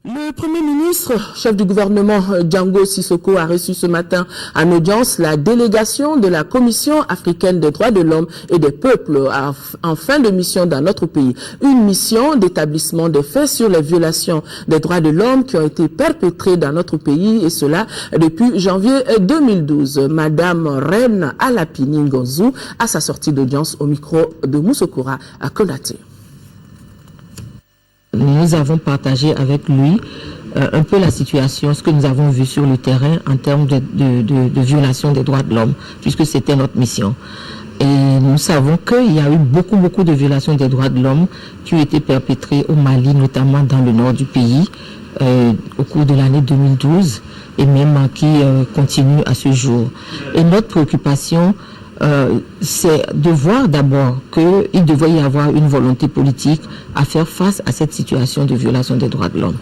Le Premier ministre, chef du gouvernement Django Sissoko, a reçu ce matin en audience la délégation de la Commission africaine des droits de l'homme et des peuples en fin de mission dans notre pays. Une mission d'établissement des faits sur les violations des droits de l'homme qui ont été perpétrées dans notre pays, et cela depuis janvier 2012. Madame Reine Alapini Ngonzou à sa sortie d'audience au micro de Moussokora à Konaté. Nous avons partagé avec lui un peu la situation, ce que nous avons vu sur le terrain en termes de violation des droits de l'homme, puisque c'était notre mission. Et nous savons qu'il y a eu beaucoup de violations des droits de l'homme qui ont été perpétrées au Mali, notamment dans le nord du pays, au cours de l'année 2012, et même qui continuent à ce jour. Et notre préoccupation, c'est de voir d'abord qu'il devrait y avoir une volonté politique à faire face à cette situation de violation des droits de l'homme.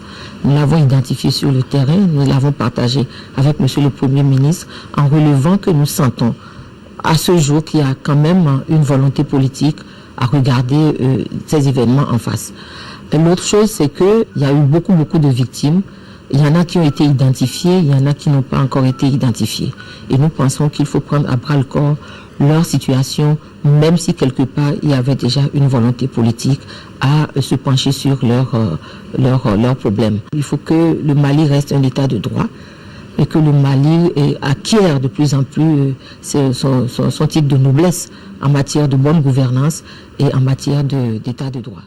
Nous l'avons identifié sur le terrain, nous l'avons partagé avec Monsieur le Premier ministre en relevant que nous sentons à ce jour qu'il y a quand même une volonté politique à regarder ces événements en face. L'autre chose, c'est qu'il y a eu beaucoup de victimes. Il y en a qui ont été identifiés, il y en a qui n'ont pas encore été identifiés. Et nous pensons qu'il faut prendre à bras le corps leur situation, même si quelque part il y avait déjà une volonté politique à se pencher sur leurs problèmes. Il faut que le Mali reste un état de droit et que le Mali acquiert de plus en plus son type de noblesse en matière de bonne gouvernance et en matière d'état de droit.